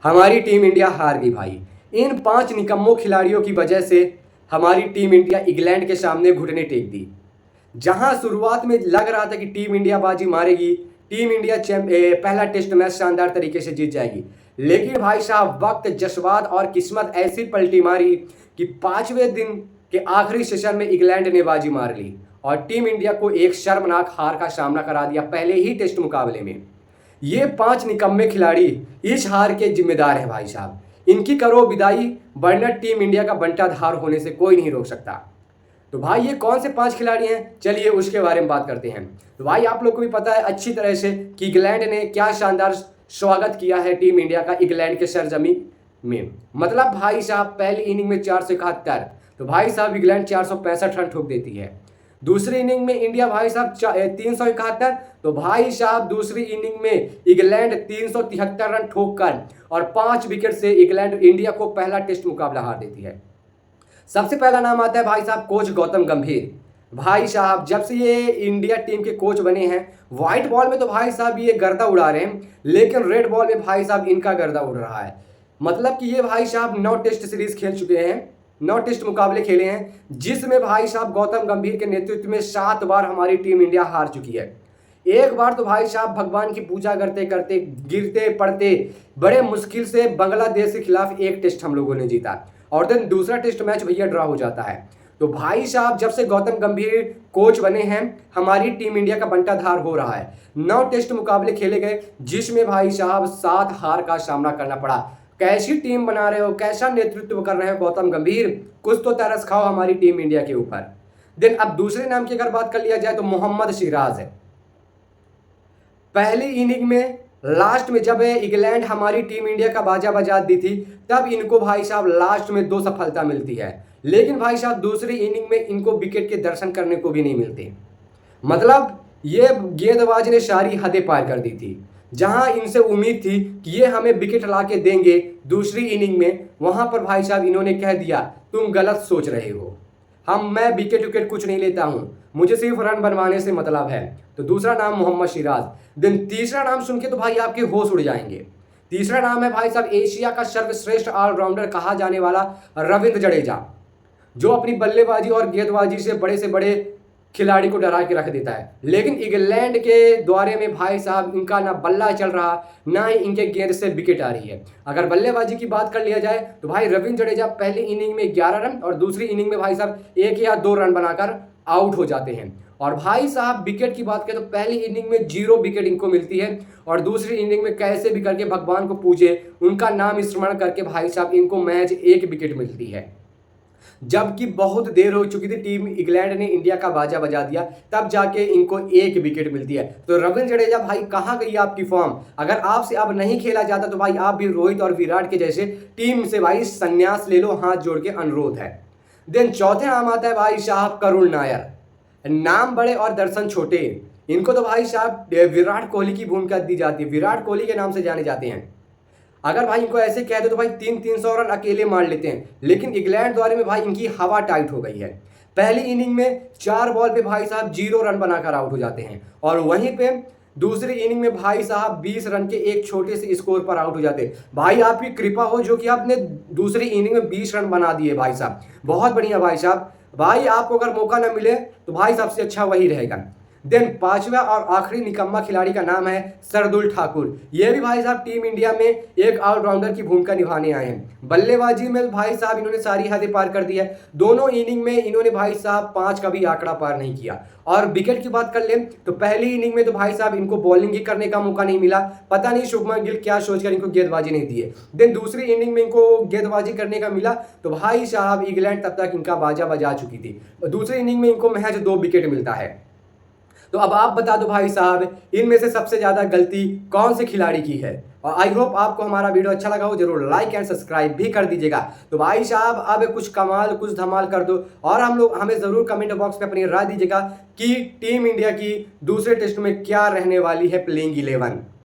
हमारी team India हार गई भाई। इन 5 निकम्मों खिलाड़ियों की वजह से हमारी टीम इंडिया इंग्लैंड के सामने घुटने टेक दी। जहां शुरुआत में लग रहा था कि टीम इंडिया बाजी मारेगी, टीम इंडिया पहला टेस्ट मैच शानदार तरीके से जीत जाएगी, लेकिन भाई साहब वक्त, जज्बात और किस्मत ऐसी पलटी मारी कि 5वें दिन के आखिरी सेशन में इंग्लैंड ने बाजी मार ली और टीम इंडिया को एक शर्मनाक हार का सामना करा दिया पहले ही टेस्ट मुकाबले में। ये 5 निकम्मे खिलाड़ी इस हार के जिम्मेदार हैं भाई साहब। इनकी करो विदाई, वरना टीम इंडिया का बंटाधार होने से कोई नहीं रोक सकता। तो भाई ये कौन से 5 खिलाड़ी हैं, चलिए उसके बारे में बात करते हैं। तो भाई आप लोग को भी पता है अच्छी तरह से कि इंग्लैंड ने क्या शानदार स्वागत किया है टीम इंडिया का इंग्लैंड के सरजमी में। मतलब भाई साहब पहली इनिंग में 471, तो भाई साहब इंग्लैंड 465 रन ठोक देती है। दूसरी इनिंग में इंडिया भाई साहब 371, तो भाई साहब दूसरी इनिंग में इंग्लैंड 373 रन ठोक कर और 5 विकेट से इंग्लैंड इंडिया को पहला टेस्ट मुकाबला हार देती है। सबसे पहला नाम आता है भाई साहब कोच गौतम गंभीर। भाई साहब जब से ये इंडिया टीम के कोच बने हैं, व्हाइट बॉल में तो भाई साहब ये गर्दा उड़ा रहे हैं, लेकिन रेड बॉल में भाई साहब इनका गर्दा उड़ रहा है। मतलब कि ये भाई साहब 9 टेस्ट सीरीज खेल चुके हैं, 9 टेस्ट मुकाबले खेले हैं, जिसमें भाई साहब गौतम गंभीर के नेतृत्व में 7 बार हमारी टीम इंडिया हार चुकी है। एक बार तो भाई साहब भगवान की पूजा करते करते, गिरते पड़ते, बड़े मुश्किल से बांग्लादेश के खिलाफ एक टेस्ट हम लोगों ने जीता और देन दूसरा टेस्ट मैच भैया ड्रा हो जाता है। तो भाई साहब जब से गौतम गंभीर कोच बने हैं, हमारी टीम इंडिया का बंटाधार हो रहा है। 9 टेस्ट मुकाबले खेले गए, जिसमें भाई साहब 7 हार का सामना करना पड़ा। कैसी टीम बना रहे हो, कैसा नेतृत्व कर रहे हो गौतम गंभीर, कुछ तो तरस खाओ हमारी टीम इंडिया के ऊपर। देन अब दूसरे नाम की अगर बात कर लिया जाए तो मोहम्मद सिराज है। पहली इनिंग में लास्ट में जब इंग्लैंड हमारी टीम इंडिया का बाजा बजा दी थी, तब इनको भाई साहब लास्ट में 2 सफलता मिलती है, लेकिन भाई साहब दूसरी इनिंग में इनको विकेट के दर्शन करने को भी नहीं मिलते। मतलब ये गेंदबाज ने सारी हदें पार कर दी थी। जहां इनसे उम्मीद थी कि ये हमें विकेट ला के देंगे दूसरी इनिंग में, वहां पर भाई साहब इन्होंने कह दिया तुम गलत सोच रहे हो, मैं विकेट विकेट कुछ नहीं लेता हूं, मुझे सिर्फ रन बनवाने से मतलब है। तो दूसरा नाम मोहम्मद सिराज। देन तीसरा नाम सुन के तो भाई आपके होश उड़ जाएंगे। तीसरा नाम है भाई साहब एशिया का सर्वश्रेष्ठ ऑलराउंडर कहा जाने वाला रविंद्र जडेजा, जो अपनी बल्लेबाजी और गेंदबाजी से बड़े खिलाड़ी को डरा के रख देता है। लेकिन इंग्लैंड के द्वारे में भाई साहब इनका ना बल्ला चल रहा, ना ही इनके गेंद से विकेट आ रही है। अगर बल्लेबाजी की बात कर लिया जाए तो भाई रविंद्र जडेजा पहली इनिंग में 11 रन और दूसरी इनिंग में भाई साहब 1 या 2 रन बनाकर आउट हो जाते हैं। और भाई साहब विकेट की बात करें तो पहली इनिंग में 0 विकेट इनको मिलती है और दूसरी इनिंग में कैसे भी करके भगवान को पूजे, उनका नाम स्मरण करके भाई साहब इनको मैच 1 विकेट मिलती है। जबकि बहुत देर हो चुकी थी, टीम इंग्लैंड ने इंडिया का बाजा बजा दिया, तब जाके इनको 1 विकेट मिलती है। तो रविंद्र जडेजा भाई कहाँ गई आपकी फॉर्म? अगर आपसे अब नहीं खेला जाता तो भाई आप भी रोहित और विराट के जैसे टीम से भाई संन्यास ले लो, हाथ जोड़ के अनुरोध है। देन चौथे नाम आता है भाई साहब करुण नायर। नाम बड़े और दर्शन छोटे, इनको तो भाई साहब विराट कोहली की भूमिका दी जाती है, विराट कोहली के नाम से जाने जाते हैं। अगर भाई इनको ऐसे कह दो तो भाई 300 रन अकेले मार लेते हैं, लेकिन इंग्लैंड द्वारे में भाई इनकी हवा टाइट हो गई है। पहली इनिंग में 4 बॉल पे भाई साहब 0 रन बनाकर आउट हो जाते हैं और वहीं पे दूसरी इनिंग में भाई साहब 20 रन के एक छोटे से स्कोर पर आउट हो जाते हैं। भाई आपकी कृपा हो जो कि आपने दूसरी इनिंग में 20 रन बना दिए भाई साहब, बहुत बढ़िया भाई साहब। भाई आपको अगर मौका ना मिले तो भाई सबसे अच्छा वही रहेगा। देन 5वां और आखिरी निकम्मा खिलाड़ी का नाम है शार्दुल ठाकुर। ये भी भाई साहब टीम इंडिया में एक ऑलराउंडर की भूमिका निभाने आए हैं। बल्लेबाजी में भाई साहब इन्होंने सारी हदें पार कर दी है। दोनों इनिंग में इन्होंने भाई साहब 5 का भी आंकड़ा पार नहीं किया। और विकेट की बात कर ले तो पहली इनिंग में तो भाई साहब इनको बॉलिंग ही करने का मौका नहीं मिला, पता नहीं शुभमन गिल क्या सोचकर इनको गेंदबाजी नहीं दिए। देन दूसरी इनिंग में इनको गेंदबाजी करने का मिला तो भाई साहब इंग्लैंड तब तक इनका बाजा बजा चुकी थी। दूसरी इनिंग में इनको महज 2 विकेट मिलता है। तो अब आप बता दो भाई साहब इनमें से सबसे ज्यादा गलती कौन से खिलाड़ी की है? और आई होप आपको हमारा वीडियो अच्छा लगा हो, जरूर लाइक एंड सब्सक्राइब भी कर दीजिएगा। तो भाई साहब अब कुछ कमाल कुछ धमाल कर दो और हमें जरूर कमेंट बॉक्स में अपनी राय दीजिएगा कि टीम इंडिया की दूसरे टेस्ट में क्या रहने वाली है प्लेइंग 11।